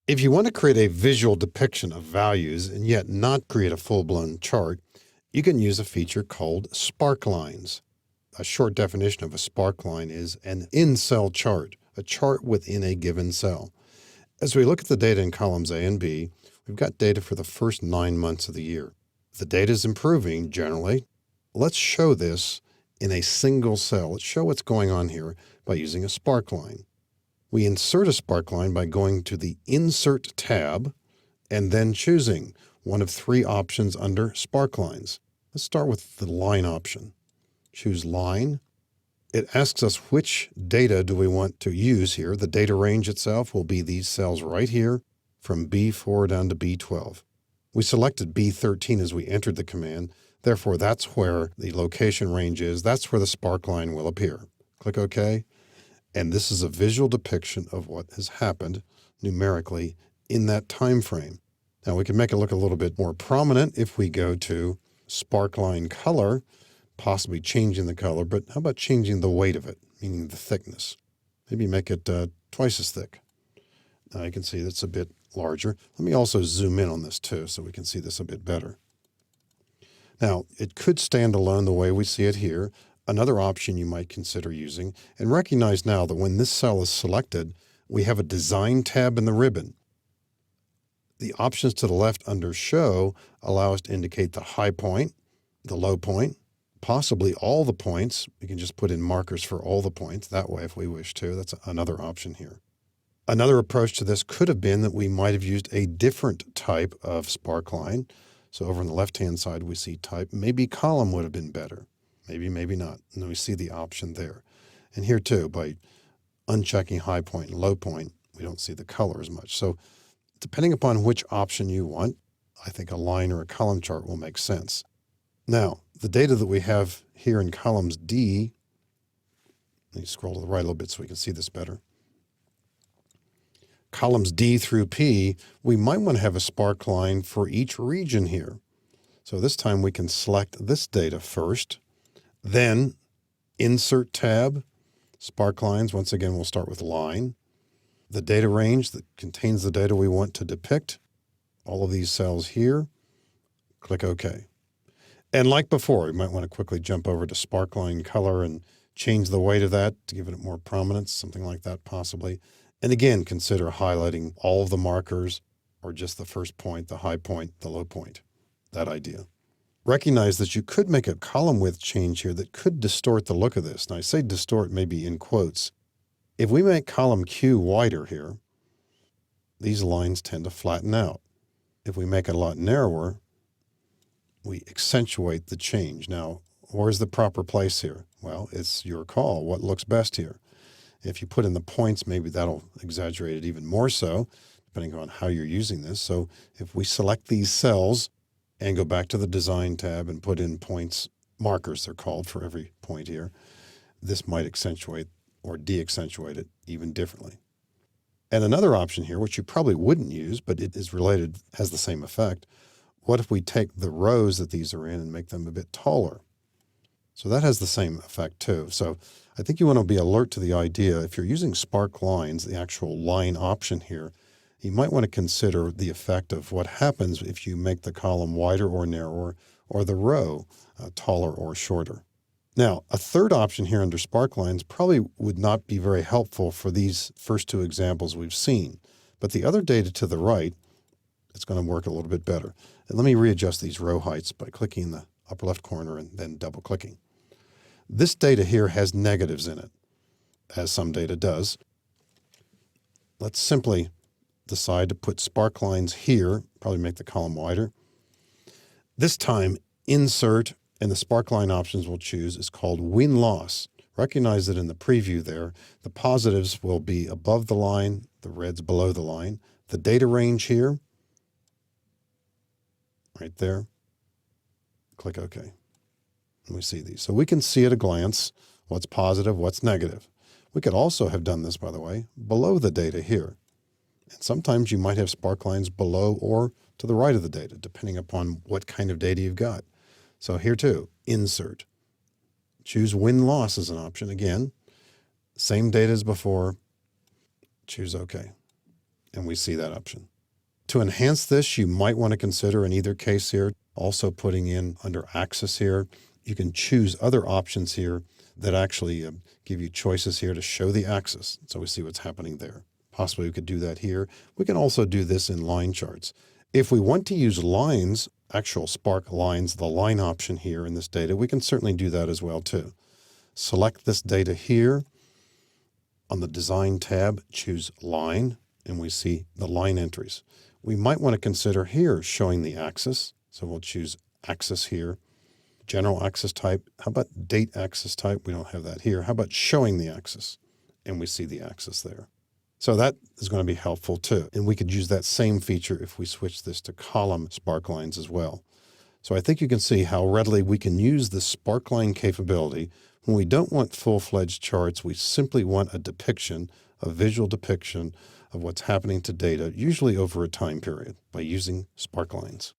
If you want to create a visual depiction of values and yet not create a full-blown chart, you can use a feature called Sparklines. A short definition of a sparkline is an in-cell chart, a chart within a given cell. As we look at the data in columns A and B, we've got data for the first 9 months of the year. The data is improving generally. Let's show this in a single cell. Let's show what's going on here by using a sparkline. We insert a sparkline by going to the Insert tab and then choosing one of 3 options under Sparklines. Let's start with the line option. Choose line. It asks us which data do we want to use here. The data range itself will be these cells right here from B4 down to B12. We selected B13 as we entered the command. Therefore, that's where the location range is. That's where the sparkline will appear. Click OK. And this is a visual depiction of what has happened numerically in that time frame. Now we can make it look a little bit more prominent if we go to sparkline color, possibly changing the color, but how about changing the weight of it, meaning the thickness? Maybe make it twice as thick. Now you can see that's a bit larger. Let me also zoom in on this too so we can see this a bit better. Now it could stand alone the way we see it here. Another option you might consider using, and recognize now that when this cell is selected, we have a Design tab in the ribbon. The options to the left under Show allow us to indicate the high point, the low point, possibly all the points. We can just put in markers for all the points that way if we wish to. That's another option here. Another approach to this could have been that we might have used a different type of sparkline. So over on the left-hand side, we see type. Maybe column would have been better. Maybe, maybe not. And then we see the option there. And here too, by unchecking high point and low point, we don't see the color as much. So depending upon which option you want, I think a line or a column chart will make sense. Now, the data that we have here in columns D, let me scroll to the right a little bit so we can see this better. Columns D through P, we might want to have a sparkline for each region here. So this time we can select this data first. Then Insert tab, Sparklines, once again we'll start with line. The data range that contains the data we want to depict, all of these cells here, click OK. And like before, we might want to quickly jump over to sparkline color and change the weight of that to give it more prominence, something like that possibly. And again, consider highlighting all of the markers or just the first point, the high point, the low point, that idea. Recognize that you could make a column width change here that could distort the look of this. Now I say distort maybe in quotes. If we make column Q wider here, these lines tend to flatten out. If we make it a lot narrower, we accentuate the change. Now, where's the proper place here? Well, it's your call. What looks best here? If you put in the points, maybe that'll exaggerate it even more so, depending on how you're using this. So if we select these cells and go back to the Design tab and put in points, markers they're called for every point here, this might accentuate or de-accentuate it even differently. And another option here, which you probably wouldn't use, but it is related, has the same effect. What if we take the rows that these are in and make them a bit taller? So that has the same effect too. So I think you want to be alert to the idea, if you're using Sparklines, the actual line option here, you might want to consider the effect of what happens if you make the column wider or narrower, or the row taller or shorter. Now, a third option here under Sparklines probably would not be very helpful for these first 2 examples we've seen, but the other data to the right, it's going to work a little bit better. And let me readjust these row heights by clicking in the upper left corner and then double clicking. This data here has negatives in it, as some data does. Let's simply decide to put Sparklines here, probably make the column wider. This time, Insert and the Sparkline options we'll choose is called Win-Loss. Recognize that in the preview there, the positives will be above the line, the reds below the line. The data range here, right there, click OK. And we see these. So we can see at a glance what's positive, what's negative. We could also have done this, by the way, below the data here. And sometimes you might have Sparklines below or to the right of the data, depending upon what kind of data you've got. So here too, Insert. Choose Win-Loss as an option. Again, same data as before. Choose OK. and we see that option. To enhance this, you might want to consider in either case here, also putting in under axis here, you can choose other options here that actually give you choices here to show the axis. So we see what's happening there. Possibly we could do that here. We can also do this in line charts. If we want to use lines, actual Spark lines, the line option here in this data, we can certainly do that as well too. Select this data here. On the Design tab, choose Line, and we see the line entries. We might want to consider here showing the axis. So we'll choose Axis here. General axis type. How about Date axis type? We don't have that here. How about showing the axis? And we see the axis there. So that is going to be helpful too. And we could use that same feature if we switch this to column Sparklines as well. So I think you can see how readily we can use the Sparkline capability. When we don't want full-fledged charts, we simply want a depiction, a visual depiction of what's happening to data, usually over a time period, by using Sparklines.